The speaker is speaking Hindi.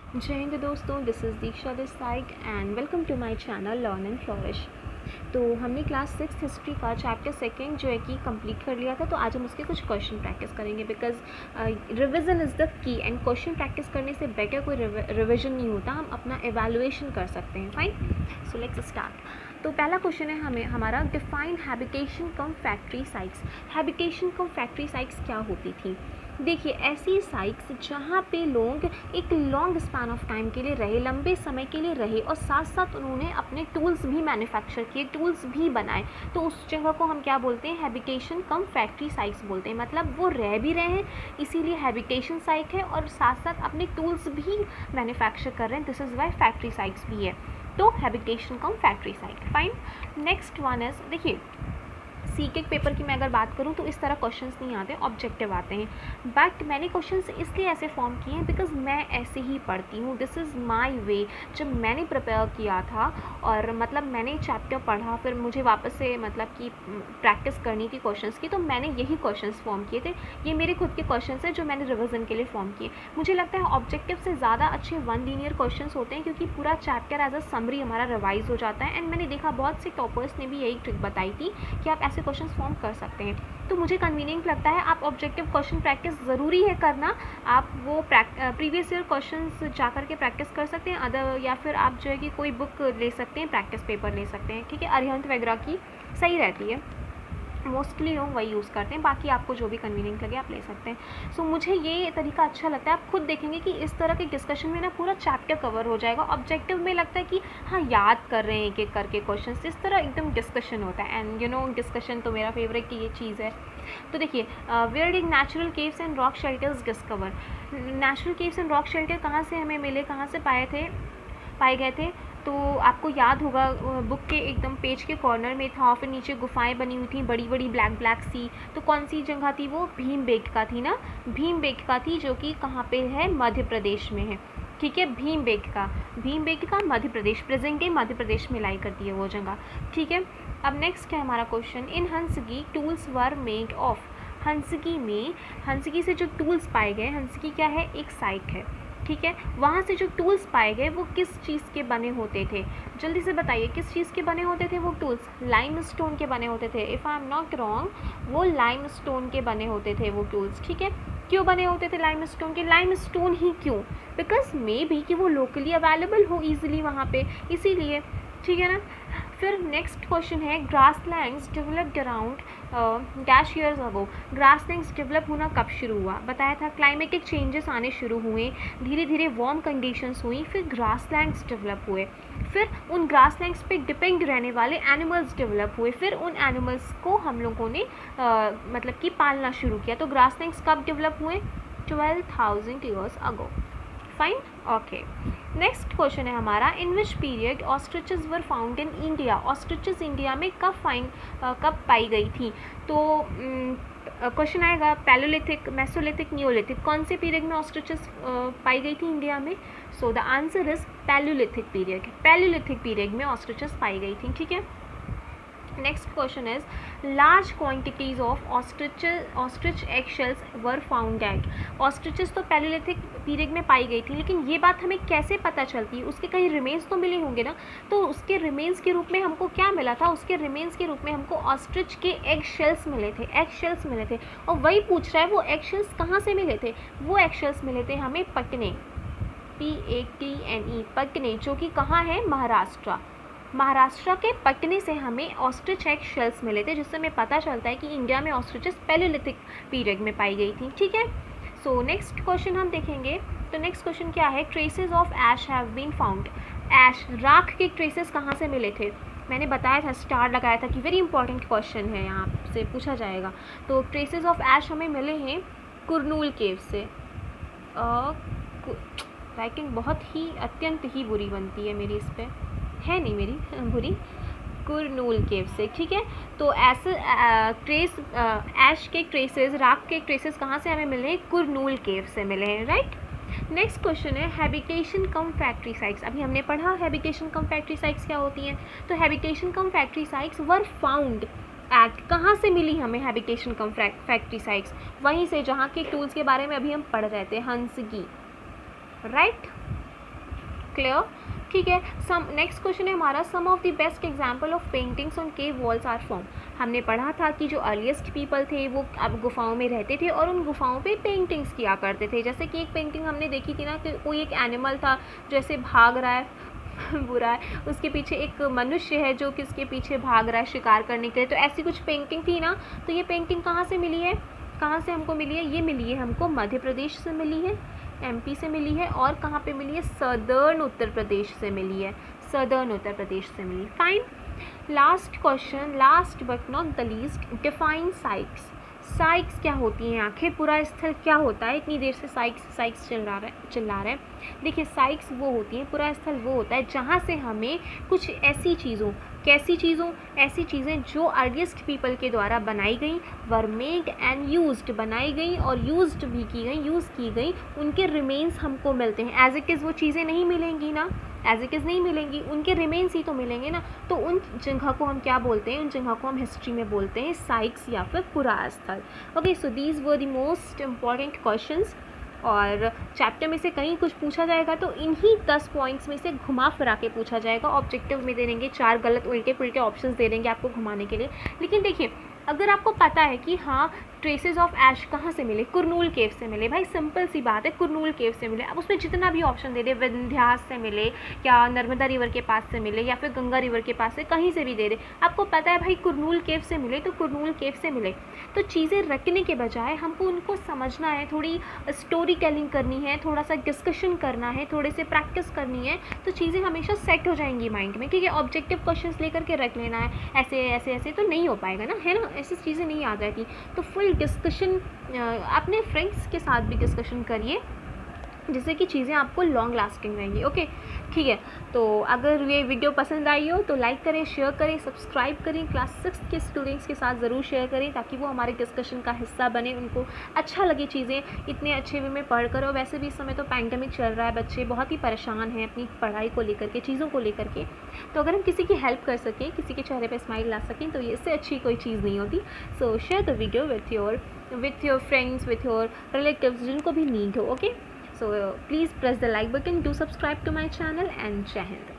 जय हिंद दोस्तों, this is Diksha this side and welcome to my channel learn and flourish. तो हमने क्लास 6 हिस्ट्री का चैप्टर सेकेंड जो है कि कंप्लीट कर लिया था। तो आज हम उसके कुछ क्वेश्चन प्रैक्टिस करेंगे because revision is the key and question practice करने से बेटर कोई रिविज़न नहीं होता। हम अपना एवेलुएशन कर सकते हैं। Fine, so let's start. तो पहला क्वेश्चन है हमारा डिफाइन हैबिटेशन कम फैक्ट्री साइट्स। हैबिटेशन कम फैक्ट्री साइट्स क्या होती थी? देखिए, ऐसी साइट्स जहाँ पे लोग एक लॉन्ग स्पैन ऑफ टाइम के लिए रहे, लंबे समय के लिए रहे और साथ साथ उन्होंने अपने टूल्स भी मैन्युफैक्चर किए, टूल्स भी बनाए, तो उस जगह को हम क्या बोलते हैं? हैबिटेशन कम फैक्ट्री साइट्स बोलते हैं। मतलब वो रह भी रहे हैं, इसीलिए हैबिटेशन साइट है, और साथ साथ अपने टूल्स भी मैन्युफैक्चर कर रहे हैं, this is why factory sites भी है। तो habitation come factory site. Fine, next one is, देखिए सीके पेपर की मैं अगर बात करूं तो इस तरह क्वेश्चंस नहीं आते, ऑब्जेक्टिव आते हैं। बट मैंने क्वेश्चंस इसलिए ऐसे फॉर्म किए हैं बिकॉज मैं ऐसे ही पढ़ती हूँ, दिस इज़ माय वे। जब मैंने प्रिपेयर किया था और मतलब मैंने चैप्टर पढ़ा, फिर मुझे वापस से मतलब कि प्रैक्टिस करनी थी क्वेश्चंस की, तो मैंने यही क्वेश्चंस फॉर्म किए थे। ये मेरे खुद के क्वेश्चंस हैं जो मैंने रिविज़न के लिए फॉर्म किए। मुझे लगता है ऑब्जेक्टिव से ज़्यादा अच्छे वन लीनियर क्वेश्चंस होते हैं, क्योंकि पूरा चैप्टर एज अ समरी हमारा रिवाइज हो जाता है। एंड मैंने देखा बहुत से टॉपर्स ने भी यही ट्रिक बताई थी कि आप ऐसे क्वेश्चंस फॉर्म कर सकते हैं। तो मुझे कन्वीनियंट लगता है, आप ऑब्जेक्टिव क्वेश्चन प्रैक्टिस ज़रूरी है करना। आप वो प्रीवियस ईयर क्वेश्चंस जा कर के प्रैक्टिस कर सकते हैं, अदर या फिर आप जो है कि कोई बुक ले सकते हैं, प्रैक्टिस पेपर ले सकते हैं, ठीक है, अरिहंत वगैरह की सही रहती है, मोस्टली लोग वही यूज़ करते हैं। बाकी आपको जो भी कन्वीनियंट लगे आप ले सकते हैं। सो मुझे ये तरीका अच्छा लगता है। आप खुद देखेंगे कि इस तरह के डिस्कशन में ना पूरा चैप्टर कवर हो जाएगा। ऑब्जेक्टिव में लगता है कि हाँ याद कर रहे हैं एक एक करके क्वेश्चन, इस तरह एकदम डिस्कशन होता है। एंड यू नो डिस्कशन तो मेरा फेवरेट ये चीज़ है। तो देखिए, where did natural caves and rock shelters discover. Natural caves and rock shelter कहाँ से हमें मिले, कहाँ से पाए गए थे? तो आपको याद होगा बुक के एकदम पेज के कॉर्नर में था, फिर नीचे गुफाएं बनी हुई थी बड़ी बड़ी ब्लैक ब्लैक सी। तो कौन सी जगह थी वो? भीमबेटका थी ना, भीमबेटका थी, जो कि कहाँ पे है? मध्य प्रदेश में है, ठीक है। भीमबेटका मध्य प्रदेश, प्रेजेंट डे मध्य प्रदेश में लाई करती है वो जगह, ठीक है। अब नेक्स्ट है हमारा question, in Hunsgi tools were made of. Hunsgi से जो टूल्स पाए गए, हंसगी क्या है? एक साइट है, ठीक है। वहाँ से जो टूल्स पाए गए वो किस चीज़ के बने होते थे? जल्दी से बताइए, किस चीज़ के बने होते थे वो टूल्स? लाइमस्टोन के बने होते थे, if I am not wrong वो लाइमस्टोन के बने होते थे वो टूल्स, ठीक है। क्यों बने होते थे लाइमस्टोन के? लाइमस्टोन ही क्यों? बिकॉज मे बी कि वो लोकली अवेलेबल हो ईजिली वहाँ पे, इसीलिए, ठीक है ना। फिर नेक्स्ट क्वेश्चन है, grasslands developed around dash years ago. Grasslands develop होना कब शुरू हुआ? बताया था क्लाइमेटिक चेंजेस आने शुरू हुए, धीरे धीरे वार्म कंडीशंस हुई, फिर ग्रासलैंड्स डेवलप हुए, फिर उन ग्रासलैंड्स पे डिपेंड रहने वाले एनिमल्स डेवलप हुए, फिर उन एनिमल्स को हम लोगों ने मतलब कि पालना शुरू किया। तो ग्रासलैंड्स कब डेवलप हुए? 12,000 years ago. Fine, okay. Next question है हमारा, in which period ostriches were found in India. Ostriches India में कब पाई गई थी? तो क्वेश्चन आएगा पैलोलिथिक, मेसोलिथिक, नियोलिथिक, कौन से पीरियड में ऑस्ट्रिचेस पाई गई थी इंडिया में? So the answer is palaeolithic period. Palaeolithic period में ऑस्ट्रिचेस पाई गई थी, ठीक है। Next question is, large quantities of ostrich egg shells were found at. Ostriches तो पैलोलिथिक पीरियड में पाई गई थी, लेकिन ये बात हमें कैसे पता चलती है? उसके कहीं रिमेन्स तो मिले होंगे ना। तो उसके रिमेन्स के रूप में हमको क्या मिला था? उसके रिमेन्स के रूप में हमको ऑस्ट्रिच के एग शेल्स मिले थे, और वही पूछ रहा है वो एग शेल्स कहाँ से मिले थे? वो एग शेल्स मिले थे हमें पटने, PATNE, पटने, जो कि कहाँ है? महाराष्ट्र के पटने से हमें ऑस्ट्रिच एग शेल्स मिले थे, जिससे हमें पता चलता है कि इंडिया में ऑस्ट्रिचेस पैलोलिथिक पीरियड में पाई गई थी, ठीक है। सो नेक्स्ट क्वेश्चन हम देखेंगे। तो नेक्स्ट क्वेश्चन क्या है, traces of ash have been found. Ash, राख के ट्रेसेस कहाँ से मिले थे? मैंने बताया था, स्टार लगाया था कि वेरी इंपॉर्टेंट क्वेश्चन है, यहाँ से पूछा जाएगा। तो ट्रेसेस ऑफ ऐश हमें मिले हैं कुरनूल केव से। राइटिंग बहुत ही अत्यंत ही बुरी बनती है मेरी, इस पर है नहीं मेरी बुरी, कुरनूल केव से, ठीक है। तो ऐसे ऐश के ट्रेसेस, राख के ट्रेसेस कहाँ से हमें मिले हैं? कुरनूल केव से मिले हैं, राइट। नेक्स्ट क्वेश्चन है, हैबिटेशन कम फैक्ट्री साइट्स। अभी हमने पढ़ा हैबिटेशन कम फैक्ट्री साइट्स क्या होती हैं। तो habitation come factory sites were found at, कहाँ से मिली हमें हैबिटेशन कम फैक्ट्री साइट्स? वहीं से जहाँ के टूल्स के बारे में अभी हम पढ़ रहे थे, हंसगी, राइट। क्लियर? ठीक है। नेक्स्ट क्वेश्चन है हमारा, some of the best example of paintings on cave walls are फॉर्म। हमने पढ़ा था कि जो अर्लीस्ट पीपल थे वो अब गुफाओं में रहते थे और उन गुफाओं पे पेंटिंग्स किया करते थे। जैसे कि एक पेंटिंग हमने देखी थी ना कि कोई एक एनिमल था जो ऐसे भाग रहा है बुरा है, उसके पीछे एक मनुष्य है जो किसके पीछे भाग रहा है शिकार करने के लिए। तो ऐसी कुछ पेंटिंग थी ना। तो ये पेंटिंग कहाँ से मिली है, कहाँ से हमको मिली है? ये मिली है हमको मध्य प्रदेश से मिली है, एमपी से मिली है, और कहाँ पे मिली है? सदर्न उत्तर प्रदेश से मिली है, सदर्न उत्तर प्रदेश से मिली। Fine. Last question, last but not the least, define sites. Sites क्या होती हैं? आखिर पूरा स्थल क्या होता है? इतनी देर से साइक्स चिल्ला रहा है। देखिए, साइक्स वो होती हैं, पूरा स्थल वो होता है जहाँ से हमें कुछ ऐसी चीज़ों, कैसी चीज़ों, ऐसी चीज़ें जो अर्लीस्ट पीपल के द्वारा बनाई गई, वर मेड एंड यूज्ड, बनाई गई और यूज्ड भी की गई, यूज़ की गई, उनके रिमेन्स हमको मिलते हैं। एज इट इज़ वो चीज़ें नहीं मिलेंगी ना, एज इट इज़ नहीं मिलेंगी, उनके रिमेन्स ही तो मिलेंगे ना। तो उन जगह को हम क्या बोलते हैं? उन जगह को हम हिस्ट्री में बोलते हैं साइक्स या फिर पुरास्थल। Okay, so these were the most important questions. और चैप्टर में से कहीं कुछ पूछा जाएगा तो इन्हीं 10 पॉइंट्स में से घुमा फिरा के पूछा जाएगा। ऑब्जेक्टिव में दे देंगे 4 गलत उल्टे पुल्टे ऑप्शंस दे देंगे आपको घुमाने के लिए। लेकिन देखिए, अगर आपको पता है कि हाँ ट्रेसेस ऑफ ऐश कहाँ से मिले, कुरनूल केव से मिले, भाई सिंपल सी बात है, कुरनूल केव से मिले। अब उसमें जितना भी ऑप्शन दे दे, विंध्यास से मिले या नर्मदा रिवर के पास से मिले या फिर गंगा रिवर के पास से, कहीं से भी दे दे, आपको पता है भाई कुरनूल केव से मिले तो कुरनूल केव से मिले। तो चीज़ें रखने के बजाय हमको उनको समझना है, थोड़ी स्टोरी टेलिंग करनी है, थोड़ा सा डिस्कशन करना है, थोड़े से प्रैक्टिस करनी है, तो चीज़ें हमेशा सेट हो जाएंगी माइंड में। क्योंकि ऑब्जेक्टिव क्वेश्चन लेकर के रख लेना है ऐसे ऐसे ऐसे तो नहीं हो पाएगा ना, है ना, ऐसी चीज़ें नहीं आ जाती। तो फुल डिस्कशन अपने फ्रेंड्स के साथ भी डिस्कशन करिए, जिससे कि चीज़ें आपको लॉन्ग लास्टिंग रहेंगी। ओके, ठीक है। तो अगर ये वीडियो पसंद आई हो तो लाइक करें, शेयर करें, सब्सक्राइब करें। क्लास 6 के स्टूडेंट्स के साथ ज़रूर शेयर करें ताकि वो हमारे डिस्कशन का हिस्सा बने, उनको अच्छा लगे चीज़ें इतने अच्छे वे में पढ़कर। और वैसे भी इस समय तो पैंडेमिक चल रहा है, बच्चे बहुत ही परेशान हैं अपनी पढ़ाई को लेकर के, चीज़ों को लेकर के। तो अगर हम किसी की हेल्प कर सकें, किसी के चेहरे पर स्माइल ला सकें, तो ये इससे अच्छी कोई चीज़ नहीं होती। सो share the video with your friends, with your relatives, जिनको भी नीड हो। Okay, so please press the like button, do subscribe to my channel, and Jai Hind.